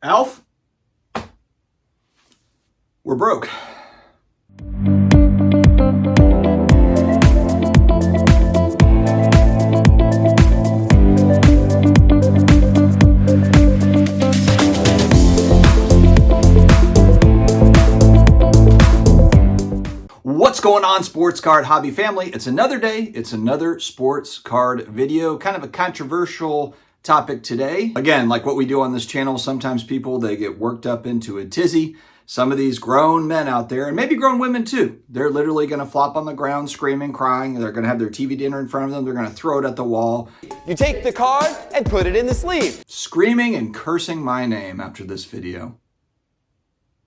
Alf, we're broke. What's going on, sports card hobby family? It's another day. It's another sports card video. Kind of a controversial topic today. Again, like what we do on this channel, sometimes people, they get worked up into a tizzy. Some of these grown men out there, and maybe grown women too, they're literally going to flop on the ground, screaming, crying. They're going to have their TV dinner in front of them. They're going to throw it at the wall. You take the card and put it in the sleeve. Screaming and cursing my name after this video.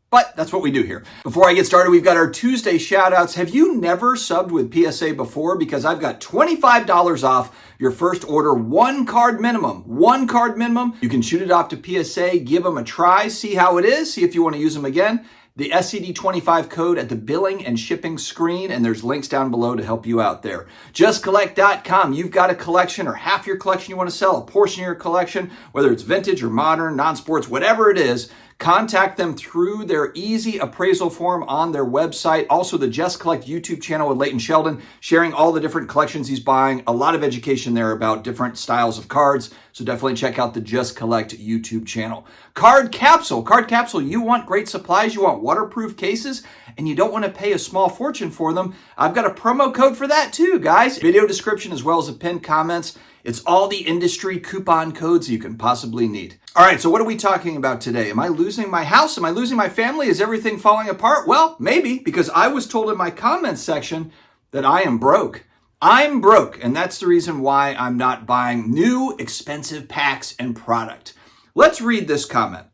But that's what we do here. Before I get started, we've got our Tuesday shoutouts. Have you never subbed with PSA before? Because I've got $25 off your first order, one card minimum. One card minimum. You can shoot it off to PSA, give them a try, see how it is, see if you want to use them again. The SCD25 code at the billing and shipping screen, and there's links down below to help you out there. JustCollect.com. You've got a collection or half your collection you want to sell, a portion of your collection, whether it's vintage or modern, non-sports, whatever it is. Contact them through their easy appraisal form on their website. Also, the Just Collect YouTube channel with Leighton Sheldon, sharing all the different collections he's buying. A lot of education there about different styles of cards. So definitely check out the Just Collect YouTube channel. Card Capsule. Card Capsule, you want great supplies, you want waterproof cases, and you don't want to pay a small fortune for them. I've got a promo code for that too, guys. Video description as well as the pinned comments. It's all the industry coupon codes you can possibly need. All right, so what are we talking about today? Am I losing my house? Am I losing my family? Is everything falling apart? Well, maybe, because I was told in my comments section that I am broke. I'm broke, and that's the reason why I'm not buying new expensive packs and product. Let's read this comment.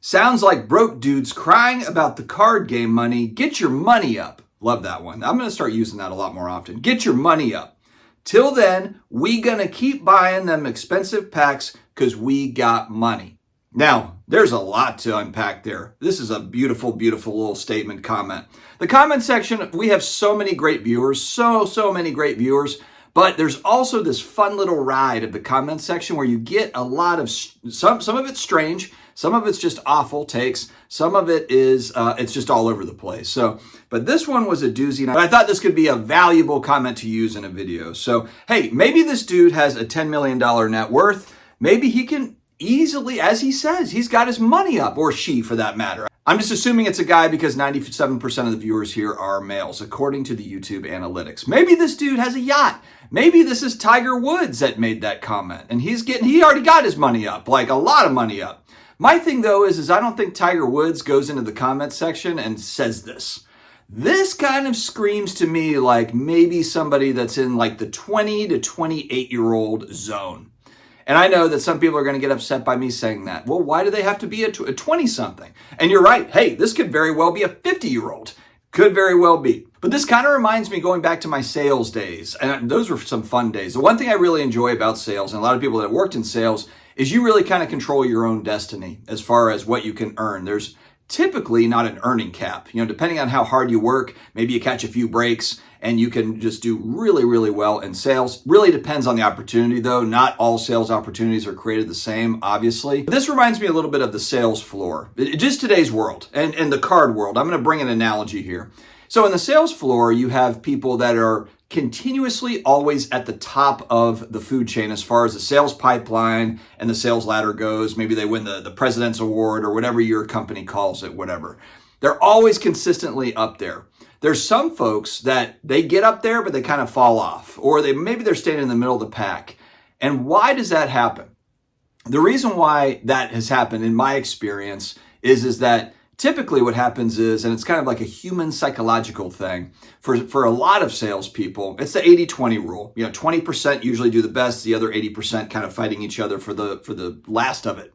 Sounds like broke dudes crying about the card game money. Get your money up. Love that one. I'm going to start using that a lot more often. Get your money up. Till then, we gonna keep buying them expensive packs because we got money. Now, there's a lot to unpack there. This is a beautiful, beautiful little statement comment. The comment section, we have so many great viewers, so many great viewers, but there's also this fun little ride of the comment section where you get a lot of, some of it's strange, some of it's just awful takes, some of it is, it's just all over the place. So, but this one was a doozy, and I thought this could be a valuable comment to use in a video. So, hey, maybe this dude has a $10 million net worth. Maybe he can easily, as he says, he's got his money up, or she for that matter. I'm just assuming it's a guy because 97% of the viewers here are males, according to the YouTube analytics. Maybe this dude has a yacht. Maybe this is Tiger Woods that made that comment, and he already got his money up, like a lot of money up. My thing though is I don't think Tiger Woods goes into the comment section and says this. This kind of screams to me like maybe somebody that's in like the 20 to 28-year-old zone. And I know that some people are going to get upset by me saying that. Well, why do they have to be a 20-something? And you're right. Hey, this could very well be a 50-year-old. Could very well be. But this kind of reminds me going back to my sales days. And those were some fun days. The one thing I really enjoy about sales, and a lot of people that worked in sales, is you really kind of control your own destiny as far as what you can earn. There's typically not an earning cap. You know, depending on how hard you work, maybe you catch a few breaks and you can just do really, really well in sales. Really depends on the opportunity though. Not all sales opportunities are created the same, obviously. This reminds me a little bit of the sales floor. Just today's world and the card world. I'm going to bring an analogy here. So in the sales floor, you have people that are continuously always at the top of the food chain as far as the sales pipeline and the sales ladder goes. Maybe they win the President's Award or whatever your company calls it, whatever. They're always consistently up there. There's some folks that they get up there, but they kind of fall off, or maybe they're standing in the middle of the pack. And why does that happen? The reason why that has happened in my experience is that typically what happens is, and it's kind of like a human psychological thing, for a lot of salespeople, it's the 80-20 rule. You know, 20% usually do the best, the other 80% kind of fighting each other for the last of it.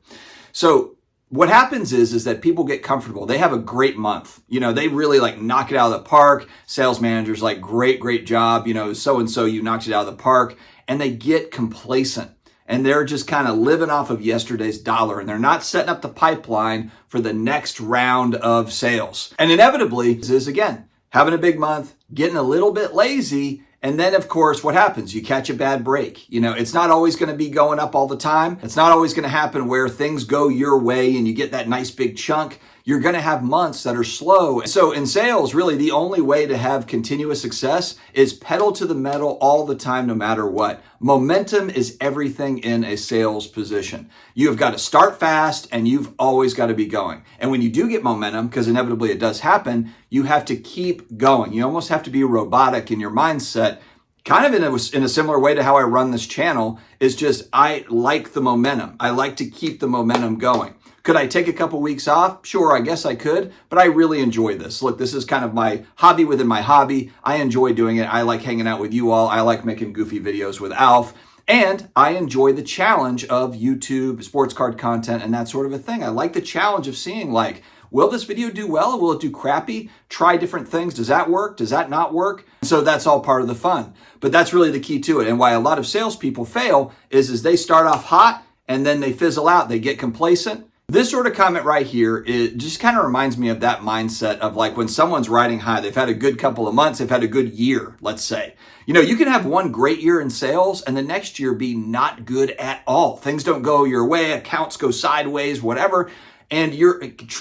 So what happens is that people get comfortable. They have a great month. You know, they really like knock it out of the park. Sales managers like, great job. You know, so-and-so, you knocked it out of the park. And they get complacent. And they're just kind of living off of yesterday's dollar. And they're not setting up the pipeline for the next round of sales. And inevitably, this is again, having a big month, getting a little bit lazy, And then, of course, what happens? You catch a bad break. You know, it's not always going to be going up all the time. It's not always going to happen where things go your way and you get that nice big chunk. You're going to have months that are slow. So in sales, really the only way to have continuous success is pedal to the metal all the time, no matter what. Momentum is everything in a sales position. You have got to start fast and you've always got to be going. And when you do get momentum, because inevitably it does happen, you have to keep going. You almost have to be robotic in your mindset. Kind of in a similar way to how I run this channel, is just I like the momentum. I like to keep the momentum going. Could I take a couple weeks off? Sure, I guess I could, but I really enjoy this. Look, this is kind of my hobby within my hobby. I enjoy doing it. I like hanging out with you all. I like making goofy videos with Alf. And I enjoy the challenge of YouTube, sports card content, and that sort of a thing. I like the challenge of seeing, like, will this video do well? Will it do crappy? Try different things. Does that work? Does that not work? So that's all part of the fun. But that's really the key to it. And why a lot of salespeople fail is they start off hot and then they fizzle out. They get complacent. This sort of comment right here, it just kind of reminds me of that mindset of like when someone's riding high, they've had a good couple of months, they've had a good year, let's say. You know, you can have one great year in sales and the next year be not good at all. Things don't go your way, accounts go sideways, whatever, and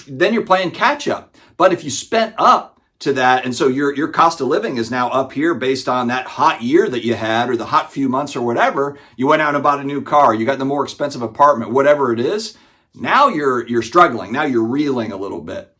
then you're playing catch up. But if you spent up to that, and so your cost of living is now up here based on that hot year that you had or the hot few months or whatever, you went out and bought a new car, you got the more expensive apartment, whatever it is. Now you're struggling. Now you're reeling a little bit.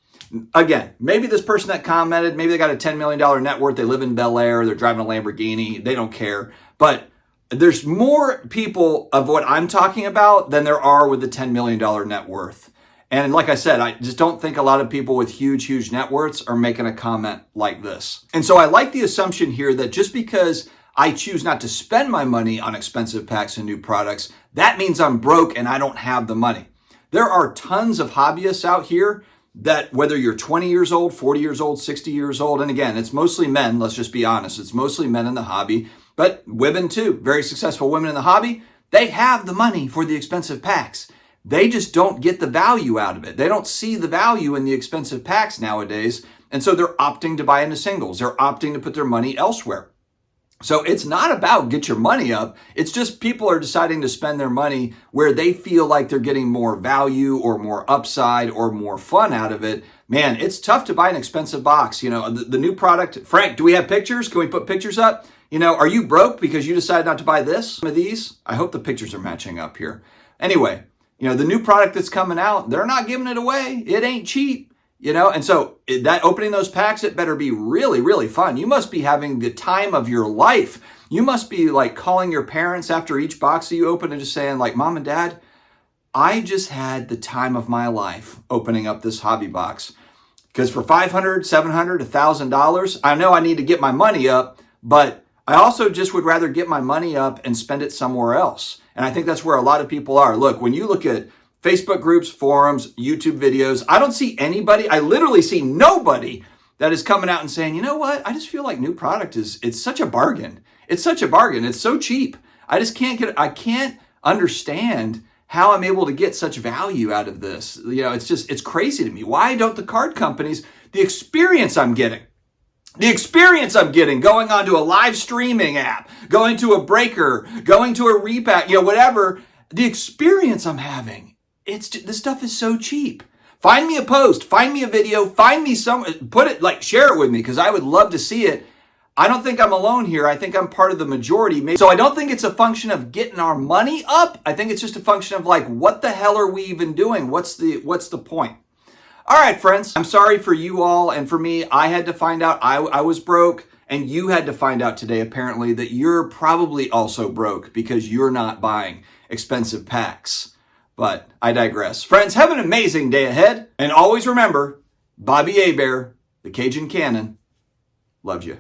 Again, maybe this person that commented, maybe they got a $10 million net worth. They live in Bel Air. They're driving a Lamborghini. They don't care. But there's more people of what I'm talking about than there are with the $10 million net worth. And like I said, I just don't think a lot of people with huge net worths are making a comment like this. And so I like the assumption here that just because I choose not to spend my money on expensive packs and new products, that means I'm broke and I don't have the money. There are tons of hobbyists out here that whether you're 20 years old, 40 years old, 60 years old, and again, it's mostly men, let's just be honest, it's mostly men in the hobby, but women too, very successful women in the hobby, they have the money for the expensive packs. They just don't get the value out of it. They don't see the value in the expensive packs nowadays, and so they're opting to buy into singles. They're opting to put their money elsewhere. So it's not about get your money up. It's just people are deciding to spend their money where they feel like they're getting more value or more upside or more fun out of it. Man, it's tough to buy an expensive box. You know, the new product. Frank, do we have pictures? Can we put pictures up? You know, are you broke because you decided not to buy some of these? I hope the pictures are matching up here. Anyway, you know, the new product that's coming out, they're not giving it away. It ain't cheap. You know, and so that opening those packs, it better be really fun. You must be having the time of your life. You must be like calling your parents after each box that you open and just saying like, Mom and Dad, I just had the time of my life opening up this hobby box. Because for $500, $700, $1,000, I know I need to get my money up, but I also just would rather get my money up and spend it somewhere else. And I think that's where a lot of people are. Look, when you look at Facebook groups, forums, YouTube videos, I don't see anybody, I literally see nobody that is coming out and saying, you know what, I just feel like new product it's such a bargain. It's such a bargain. It's so cheap. I can't understand how I'm able to get such value out of this. You know, it's crazy to me. Why don't the card companies, the experience I'm getting going onto a live streaming app, going to a breaker, going to a repack, you know, whatever, the experience I'm having, this stuff is so cheap. Find me a post, find me a video, find me share it with me because I would love to see it. I don't think I'm alone here. I think I'm part of the majority. So I don't think it's a function of getting our money up. I think it's just a function of like, what the hell are we even doing? What's the point? All right, friends, I'm sorry for you all. And for me, I had to find out I was broke, and you had to find out today, apparently, that you're probably also broke because you're not buying expensive packs. But I digress. Friends, have an amazing day ahead. And always remember, Bobby Hebert, the Cajun Cannon, loves you.